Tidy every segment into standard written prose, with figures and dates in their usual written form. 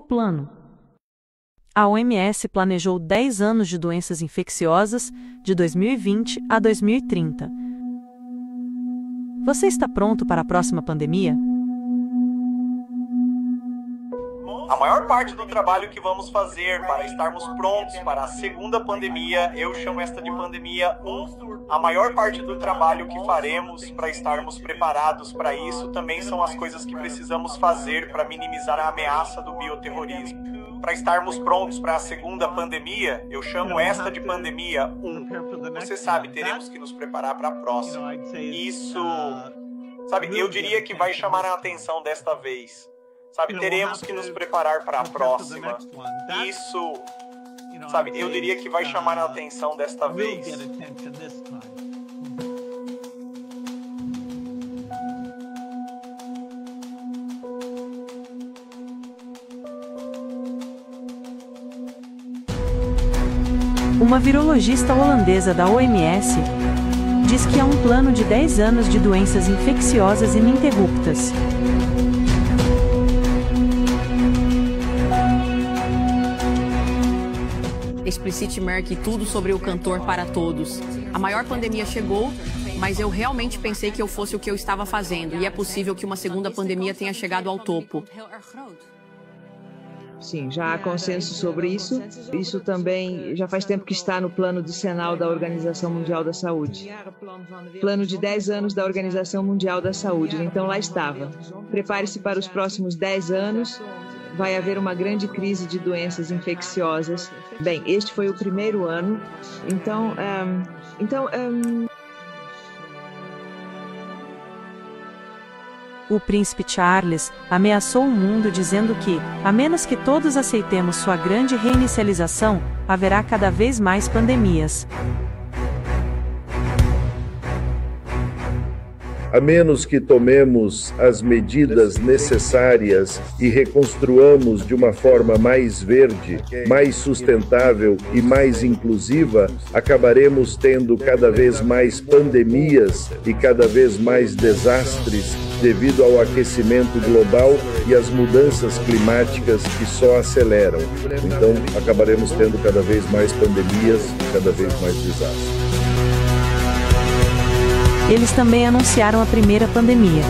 plano? A OMS planejou 10 anos de doenças infecciosas, de 2020 a 2030. Você está pronto para a próxima pandemia? A maior parte do trabalho que vamos fazer para estarmos prontos para a segunda pandemia, eu chamo esta de pandemia 1. A maior parte do trabalho que faremos para estarmos preparados para isso também são as coisas que precisamos fazer para minimizar a ameaça do bioterrorismo. Para estarmos prontos para a segunda pandemia, eu chamo esta de pandemia 1. Você sabe, teremos que nos preparar para a próxima. Isso, sabe, eu diria que vai chamar a atenção desta vez. Sabe, teremos que nos preparar para a próxima. Isso, sabe, eu diria que vai chamar a atenção desta vez. Uma virologista holandesa da OMS diz que há um plano de 10 anos de doenças infecciosas ininterruptas. Explicite Merck tudo sobre o cantor para todos. A maior pandemia chegou, mas eu realmente pensei que eu fosse o que eu estava fazendo, e é possível que uma segunda pandemia tenha chegado ao topo. Sim, já há consenso sobre isso. Isso também já faz tempo que está no plano decenal da Organização Mundial da Saúde. Plano de 10 anos da Organização Mundial da Saúde. Então lá estava. Prepare-se para os próximos 10 anos. Vai haver uma grande crise de doenças infecciosas. Bem, este foi o primeiro ano. O príncipe Charles ameaçou o mundo dizendo que, a menos que todos aceitemos sua grande reinicialização, haverá cada vez mais pandemias. A menos que tomemos as medidas necessárias e reconstruamos de uma forma mais verde, mais sustentável e mais inclusiva, acabaremos tendo cada vez mais pandemias e cada vez mais desastres devido ao aquecimento global e às mudanças climáticas que só aceleram. Então, acabaremos tendo cada vez mais pandemias, cada vez mais desastres. Eles também anunciaram a primeira pandemia.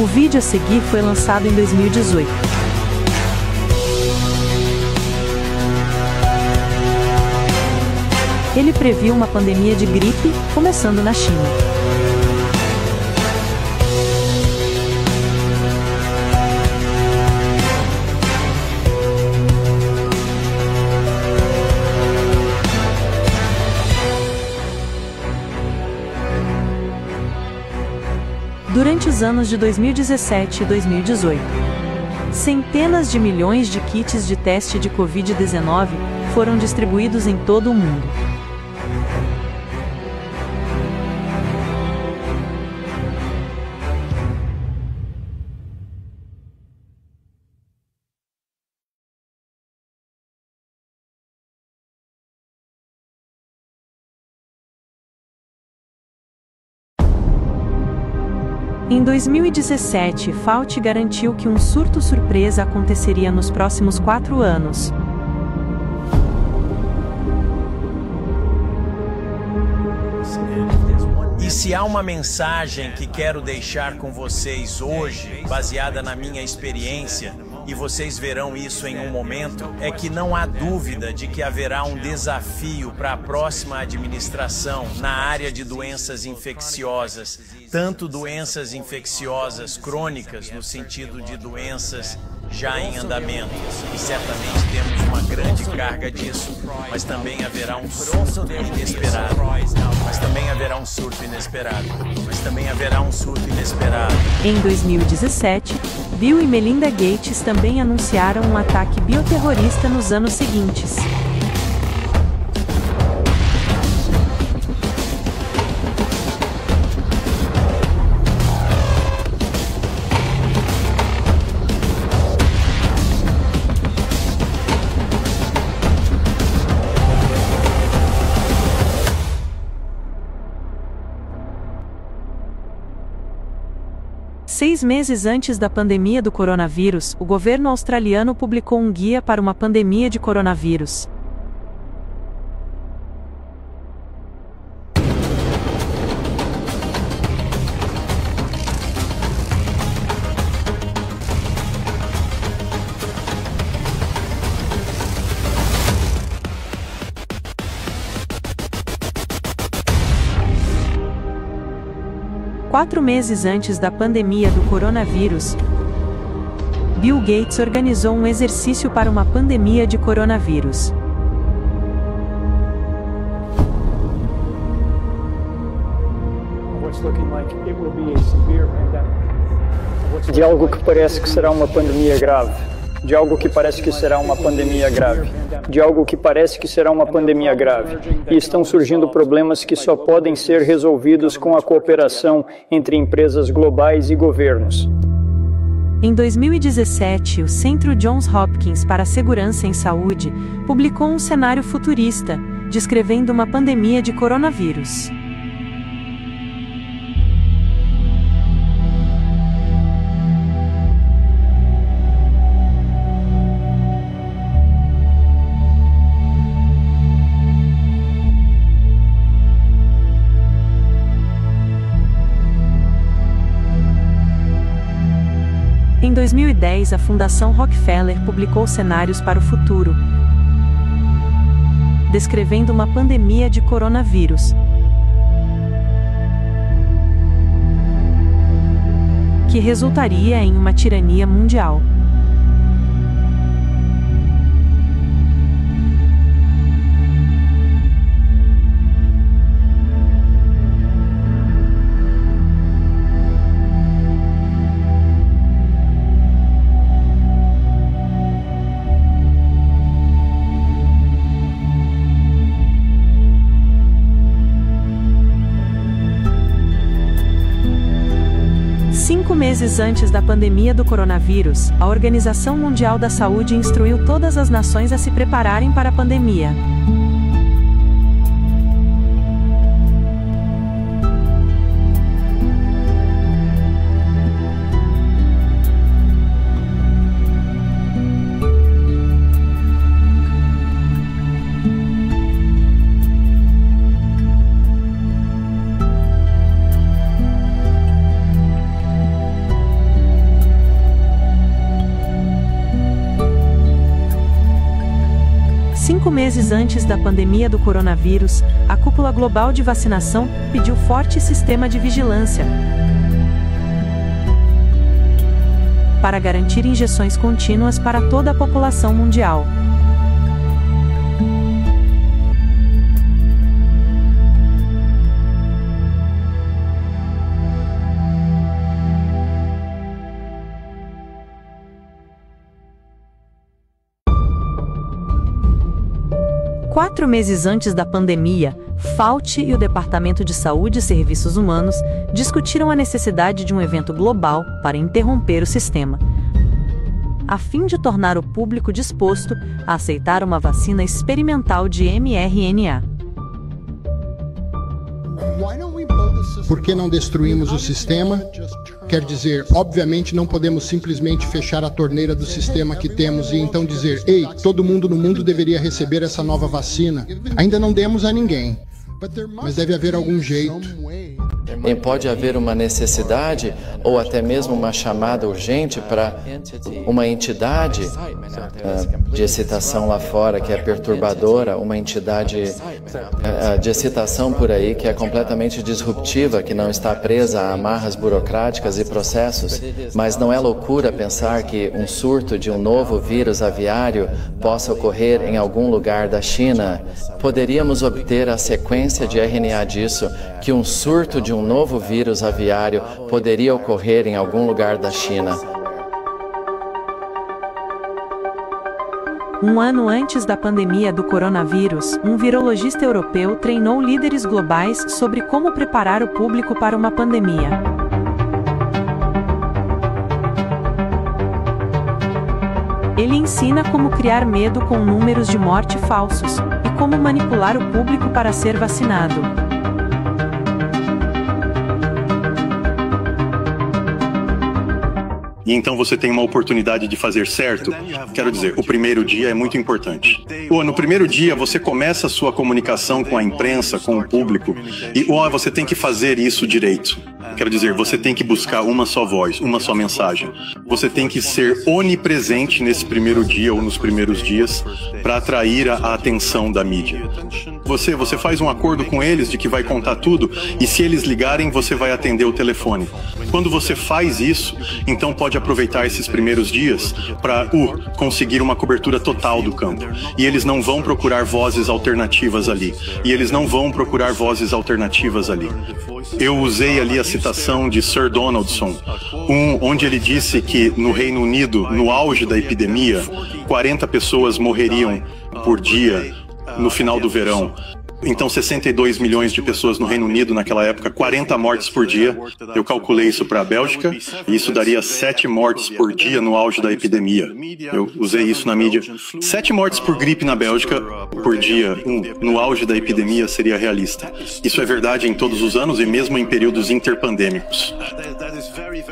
O vídeo a seguir foi lançado em 2018. Ele previu uma pandemia de gripe, começando na China. Durante os anos de 2017 e 2018, centenas de milhões de kits de teste de Covid-19 foram distribuídos em todo o mundo. Em 2017, Fauci garantiu que um surto surpresa aconteceria nos próximos 4 anos. E se há uma mensagem que quero deixar com vocês hoje, baseada na minha experiência, e vocês verão isso em um momento, é que não há dúvida de que haverá um desafio para a próxima administração na área de doenças infecciosas, tanto doenças infecciosas crônicas, no sentido de doenças já em andamento, e certamente temos uma grande carga disso, mas também haverá um surto inesperado, Em 2017, Bill e Melinda Gates também anunciaram um ataque bioterrorista nos anos seguintes. 6 meses antes da pandemia do coronavírus, o governo australiano publicou um guia para uma pandemia de coronavírus. Quatro meses antes da pandemia do coronavírus, Bill Gates organizou um exercício para uma pandemia de coronavírus. De algo que parece que será uma pandemia grave. De algo que parece que será uma pandemia grave. De algo que parece que será uma pandemia grave. E estão surgindo problemas que só podem ser resolvidos com a cooperação entre empresas globais e governos. Em 2017, o Centro Johns Hopkins para a Segurança em Saúde publicou um cenário futurista, descrevendo uma pandemia de coronavírus. Em 2010, a Fundação Rockefeller publicou cenários para o futuro, descrevendo uma pandemia de coronavírus, que resultaria em uma tirania mundial. Cinco meses antes da pandemia do coronavírus, a Organização Mundial da Saúde instruiu todas as nações a se prepararem para a pandemia. Cinco meses antes da pandemia do coronavírus, a Cúpula Global de Vacinação pediu forte sistema de vigilância para garantir injeções contínuas para toda a população mundial. Quatro meses antes da pandemia, Fauci e o Departamento de Saúde e Serviços Humanos discutiram a necessidade de um evento global para interromper o sistema, a fim de tornar o público disposto a aceitar uma vacina experimental de mRNA. Por que não destruímos o sistema? Quer dizer, obviamente não podemos simplesmente fechar a torneira do sistema que temos e então dizer, ei, todo mundo no mundo deveria receber essa nova vacina. Ainda não demos a ninguém, mas deve haver algum jeito. E pode haver uma necessidade ou até mesmo uma chamada urgente para uma entidade de excitação lá fora que é perturbadora, uma entidade de excitação por aí que é completamente disruptiva, que não está presa a amarras burocráticas e processos, mas não é loucura pensar que um surto de um novo vírus aviário possa ocorrer em algum lugar da China. Poderíamos obter a sequência de RNA disso, que um surto de um novo vírus aviário poderia ocorrer em algum lugar da China. Um ano antes da pandemia do coronavírus, um virologista europeu treinou líderes globais sobre como preparar o público para uma pandemia. Ele ensina como criar medo com números de morte falsos e como manipular o público para ser vacinado. e então você tem uma oportunidade de fazer certo, quero dizer, o primeiro dia é muito importante. No primeiro dia você começa a sua comunicação com a imprensa, com o público, e você tem que fazer isso direito. Quero dizer, você tem que buscar uma só voz, uma só mensagem. Você tem que ser onipresente nesse primeiro dia ou nos primeiros dias para atrair a atenção da mídia. Você faz um acordo com eles de que vai contar tudo e se eles ligarem, você vai atender o telefone. Quando você faz isso, então pode aproveitar esses primeiros dias para conseguir uma cobertura total do campo. E eles não vão procurar vozes alternativas ali. Eu usei ali a citação de Sir Donaldson, onde ele disse que no Reino Unido, no auge da epidemia, 40 pessoas morreriam por dia no final do verão. Então, 62 milhões de pessoas no Reino Unido naquela época, 40 mortes por dia. Eu calculei isso para a Bélgica e isso daria 7 mortes por dia no auge da epidemia. Eu usei isso na mídia. 7 mortes por gripe na Bélgica por dia, no auge da epidemia, seria realista. Isso é verdade em todos os anos e mesmo em períodos interpandêmicos.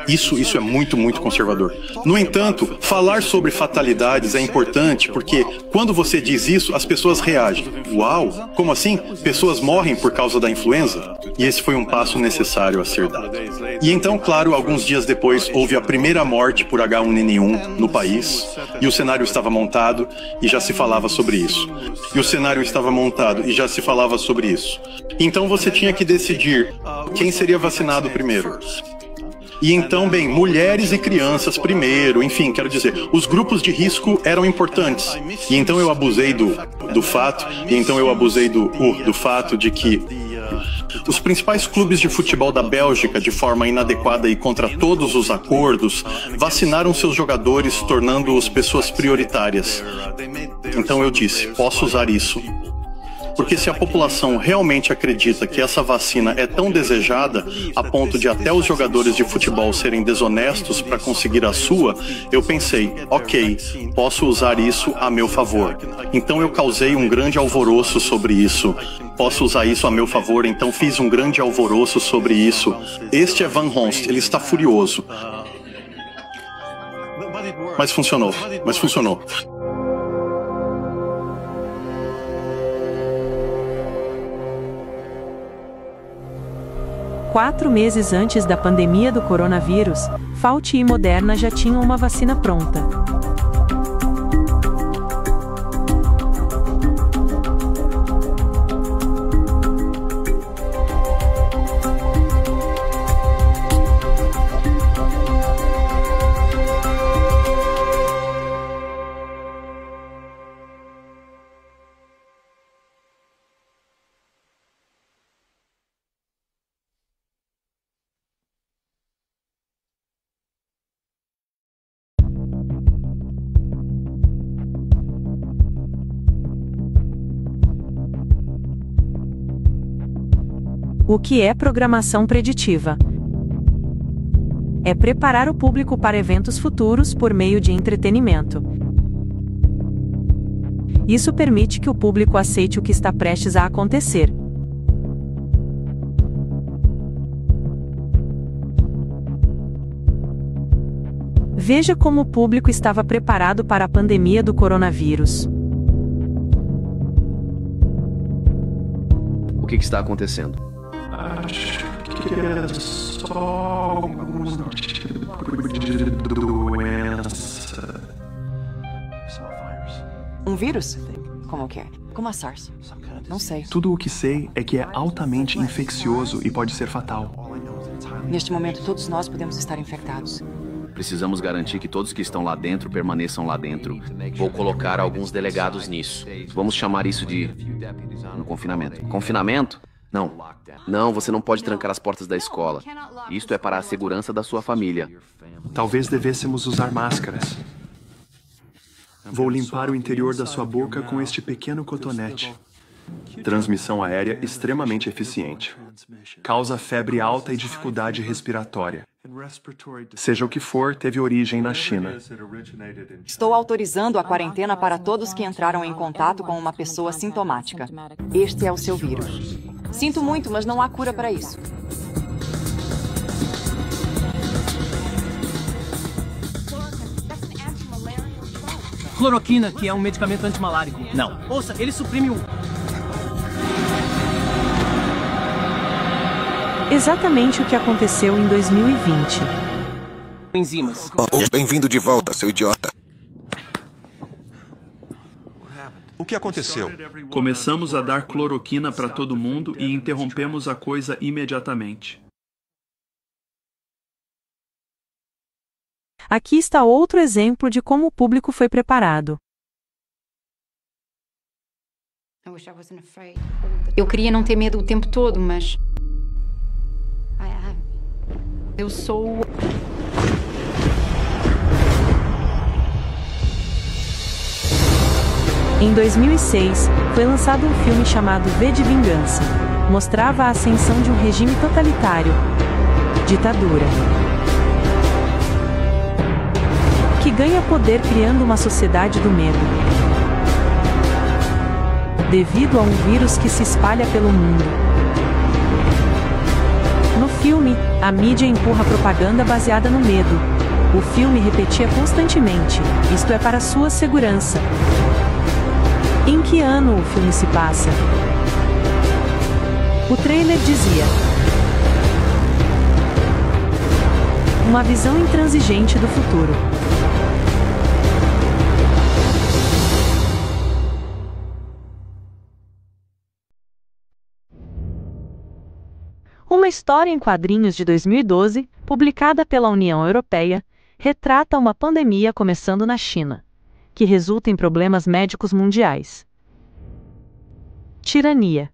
Isso é muito, muito conservador. No entanto, falar sobre fatalidades é importante porque quando você diz isso, as pessoas reagem. Uau, como assim? Pessoas morrem por causa da influenza? E esse foi um passo necessário a ser dado. E então, claro, alguns dias depois, houve a primeira morte por H1N1 no país, e o cenário estava montado e já se falava sobre isso. Então você tinha que decidir quem seria vacinado primeiro. E então, bem, mulheres e crianças primeiro, enfim, quero dizer, os grupos de risco eram importantes. E então eu abusei do fato de que os principais clubes de futebol da Bélgica, de forma inadequada e contra todos os acordos, vacinaram seus jogadores, tornando-os pessoas prioritárias. Então eu disse, posso usar isso. Porque se a população realmente acredita que essa vacina é tão desejada a ponto de até os jogadores de futebol serem desonestos para conseguir a sua, eu pensei, ok, posso usar isso a meu favor. Então eu causei um grande alvoroço sobre isso. Posso usar isso a meu favor, então fiz um grande alvoroço sobre isso. Este é Van Honst, ele está furioso. Mas funcionou. 4 meses antes da pandemia do coronavírus, Fauci e Moderna já tinham uma vacina pronta. O que é programação preditiva? É preparar o público para eventos futuros por meio de entretenimento. Isso permite que o público aceite o que está prestes a acontecer. Veja como o público estava preparado para a pandemia do coronavírus. O que está acontecendo? Acho que é só algum tipo de doença. Um vírus? Como o quê? Como a SARS? Não sei. Tudo o que sei é que é altamente infeccioso e pode ser fatal. Neste momento, todos nós podemos estar infectados. Precisamos garantir que todos que estão lá dentro permaneçam lá dentro. Vou colocar alguns delegados nisso. Vamos chamar isso de... confinamento. Confinamento? Não, você não pode trancar as portas da escola. Isto é para a segurança da sua família. Talvez devêssemos usar máscaras. Vou limpar o interior da sua boca com este pequeno cotonete. Transmissão aérea extremamente eficiente. Causa febre alta e dificuldade respiratória. Seja o que for, teve origem na China. Estou autorizando a quarentena para todos que entraram em contato com uma pessoa sintomática. Este é o seu vírus. Sinto muito, mas não há cura para isso. Cloroquina, que é um medicamento antimalárico. Não. Ouça, ele suprime o... Exatamente o que aconteceu em 2020. Enzimas. Bem-vindo de volta, seu idiota. O que aconteceu? Começamos a dar cloroquina para todo mundo e interrompemos a coisa imediatamente. Aqui está outro exemplo de como o público foi preparado. Eu queria não ter medo o tempo todo, mas... eu sou... Em 2006, foi lançado um filme chamado V de Vingança. Mostrava a ascensão de um regime totalitário, ditadura, que ganha poder criando uma sociedade do medo, devido a um vírus que se espalha pelo mundo. No filme, a mídia empurra propaganda baseada no medo. O filme repetia constantemente: isto é para sua segurança. Em que ano o filme se passa? O trailer dizia: uma visão intransigente do futuro. Uma história em quadrinhos de 2012, publicada pela União Europeia, retrata uma pandemia começando na China, que resulta em problemas médicos mundiais. Tirania.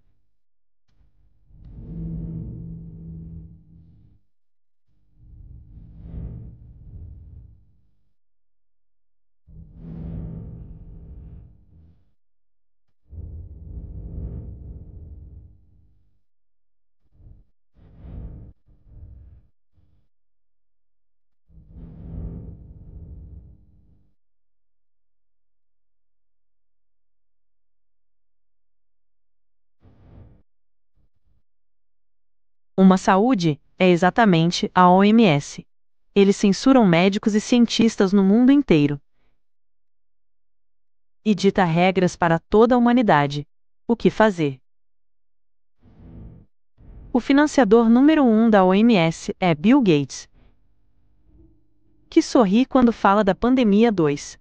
Uma saúde é exatamente a OMS. Eles censuram médicos e cientistas no mundo inteiro e dita regras para toda a humanidade. O que fazer? O financiador número 1 da OMS é Bill Gates, que sorri quando fala da pandemia 2.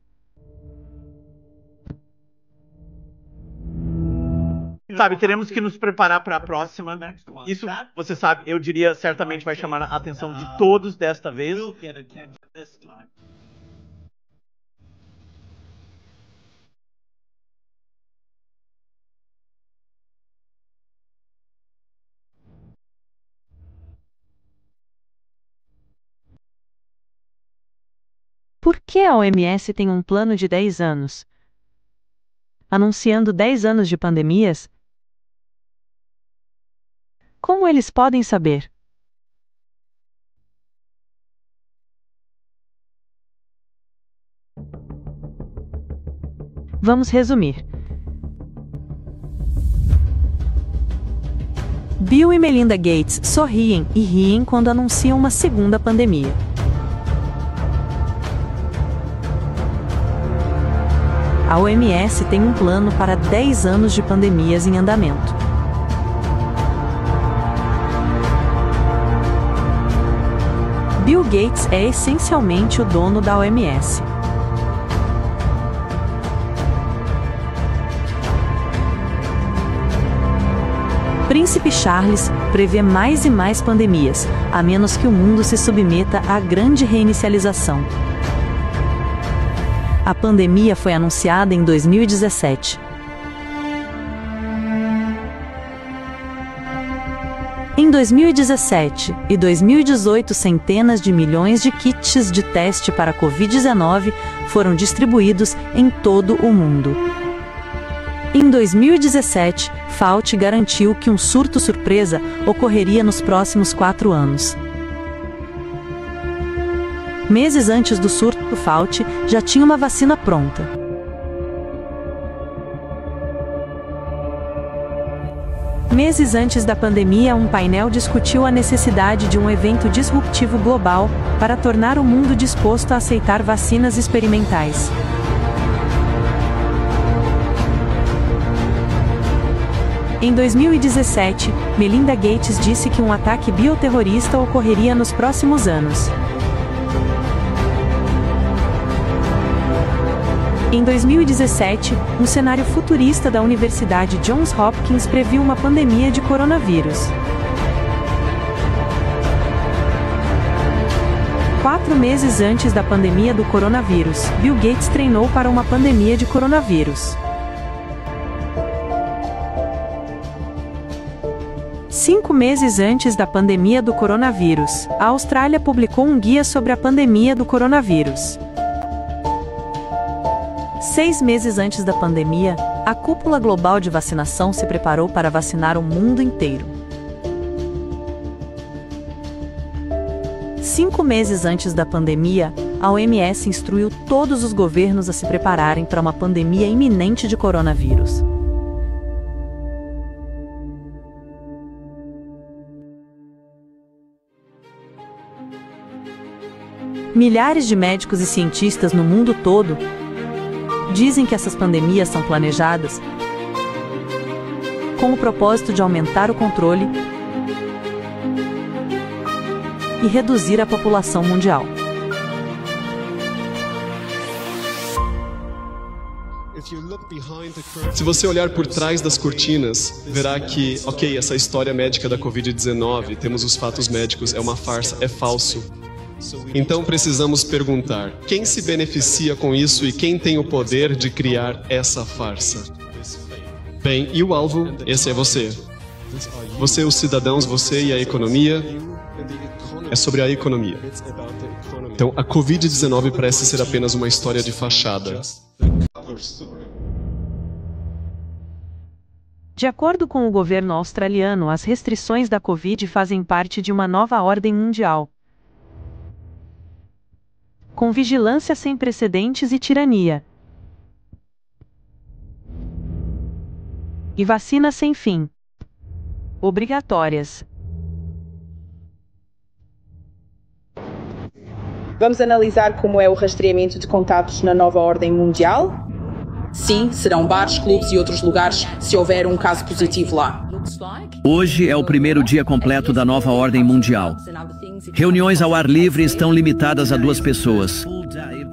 Sabe, teremos que nos preparar para a próxima, né? Isso, você sabe, eu diria, certamente vai chamar a atenção de todos desta vez. Por que a OMS tem um plano de 10 anos? Anunciando 10 anos de pandemias? Como eles podem saber? Vamos resumir. Bill e Melinda Gates sorriem e riem quando anunciam uma segunda pandemia. A OMS tem um plano para 10 anos de pandemias em andamento. Bill Gates é essencialmente o dono da OMS. Príncipe Charles prevê mais e mais pandemias, a menos que o mundo se submeta à grande reinicialização. A pandemia foi anunciada em 2017. Em 2017 e 2018, centenas de milhões de kits de teste para a Covid-19 foram distribuídos em todo o mundo. Em 2017, Fauci garantiu que um surto surpresa ocorreria nos próximos 4 anos. Meses antes do surto, Fauci já tinha uma vacina pronta. Meses antes da pandemia, um painel discutiu a necessidade de um evento disruptivo global para tornar o mundo disposto a aceitar vacinas experimentais. Em 2017, Melinda Gates disse que um ataque bioterrorista ocorreria nos próximos anos. Em 2017, um cenário futurista da Universidade Johns Hopkins previu uma pandemia de coronavírus. 4 meses antes da pandemia do coronavírus, Bill Gates treinou para uma pandemia de coronavírus. 5 meses antes da pandemia do coronavírus, a Austrália publicou um guia sobre a pandemia do coronavírus. 6 meses antes da pandemia, a cúpula global de vacinação se preparou para vacinar o mundo inteiro. 5 meses antes da pandemia, a OMS instruiu todos os governos a se prepararem para uma pandemia iminente de coronavírus. Milhares de médicos e cientistas no mundo todo dizem que essas pandemias são planejadas com o propósito de aumentar o controle e reduzir a população mundial. Se você olhar por trás das cortinas, verá que, essa história médica da Covid-19, temos os fatos médicos, é uma farsa, é falso. Então precisamos perguntar, quem se beneficia com isso e quem tem o poder de criar essa farsa? Bem, e o alvo? Esse é você. Você, os cidadãos, você e a economia. É sobre a economia. Então, a Covid-19 parece ser apenas uma história de fachada. De acordo com o governo australiano, as restrições da Covid fazem parte de uma nova ordem mundial, com vigilância sem precedentes e tirania, e vacinas sem fim, obrigatórias. Vamos analisar como é o rastreamento de contatos na nova ordem mundial? Sim, serão bares, clubes e outros lugares se houver um caso positivo lá. Hoje é o primeiro dia completo da nova ordem mundial. Reuniões ao ar livre estão limitadas a 2 pessoas.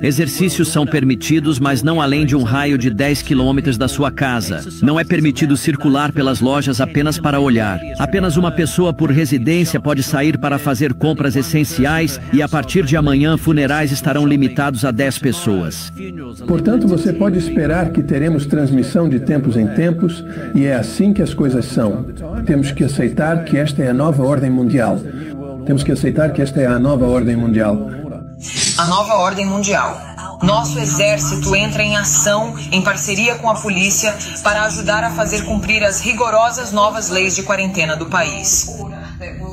Exercícios são permitidos, mas não além de um raio de 10 quilômetros da sua casa. Não é permitido circular pelas lojas apenas para olhar. Apenas uma pessoa por residência pode sair para fazer compras essenciais e a partir de amanhã funerais estarão limitados a 10 pessoas. Portanto, você pode esperar que teremos transmissão de tempos em tempos e é assim que as coisas são. Temos que aceitar que esta é a nova ordem mundial. Temos que aceitar que esta é a nova ordem mundial. A nova ordem mundial. Nosso exército entra em ação em parceria com a polícia para ajudar a fazer cumprir as rigorosas novas leis de quarentena do país.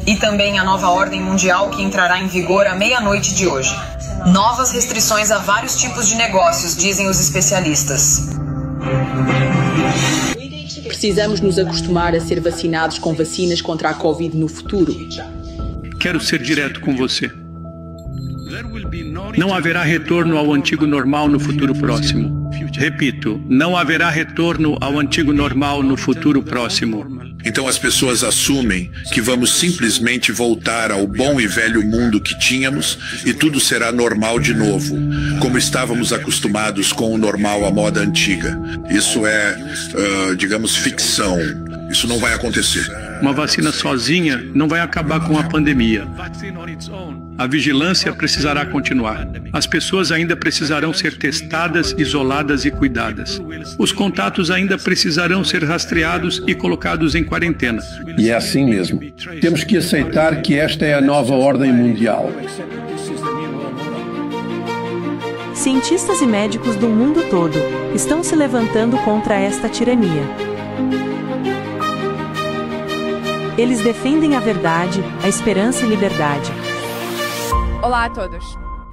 E também a nova ordem mundial que entrará em vigor à meia-noite de hoje. Novas restrições a vários tipos de negócios, dizem os especialistas. Precisamos nos acostumar a ser vacinados com vacinas contra a Covid no futuro. Quero ser direto com você. Não haverá retorno ao antigo normal no futuro próximo. Repito, não haverá retorno ao antigo normal no futuro próximo. Então as pessoas assumem que vamos simplesmente voltar ao bom e velho mundo que tínhamos e tudo será normal de novo, como estávamos acostumados com o normal à moda antiga. Isso é, digamos, ficção. Isso não vai acontecer. Uma vacina sozinha não vai acabar com a pandemia. A vigilância precisará continuar. As pessoas ainda precisarão ser testadas, isoladas e cuidadas. Os contatos ainda precisarão ser rastreados e colocados em quarentena. E é assim mesmo. Temos que aceitar que esta é a nova ordem mundial. Cientistas e médicos do mundo todo estão se levantando contra esta tirania. Eles defendem a verdade, a esperança e liberdade. Olá a todos.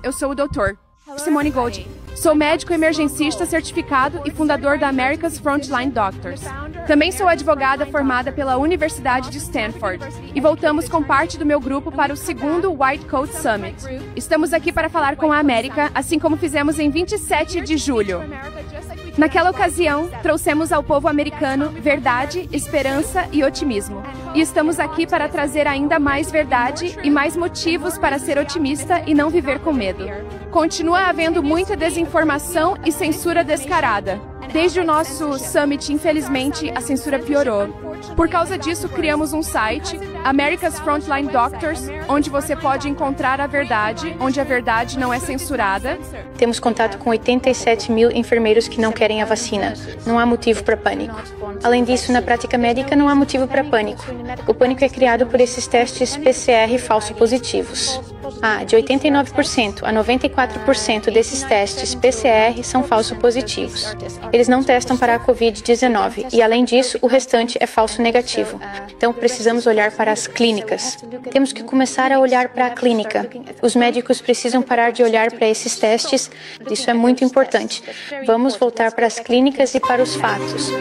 Eu sou o Dr. Simone Gold. Sou médico emergencista certificado e fundador da America's Frontline Doctors. Também sou advogada formada pela Universidade de Stanford. E voltamos com parte do meu grupo para o 2º White Coat Summit. Estamos aqui para falar com a América, assim como fizemos em 27 de julho. Naquela ocasião, trouxemos ao povo americano verdade, esperança e otimismo. E estamos aqui para trazer ainda mais verdade e mais motivos para ser otimista e não viver com medo. Continua havendo muita desinformação e censura descarada. Desde o nosso summit, infelizmente, a censura piorou. Por causa disso, criamos um site, America's Frontline Doctors, onde você pode encontrar a verdade, onde a verdade não é censurada. Temos contato com 87 mil enfermeiros que não querem a vacina. Não há motivo para pânico. Além disso, na prática médica, não há motivo para pânico. O pânico é criado por esses testes PCR falso positivos. De 89% a 94% desses testes PCR são falso positivos. Eles não testam para a Covid-19 e, além disso, o restante é falso negativo. Então, precisamos olhar para as clínicas. Temos que começar a olhar para a clínica. Os médicos precisam parar de olhar para esses testes. Isso é muito importante. Vamos voltar para as clínicas e para os fatos.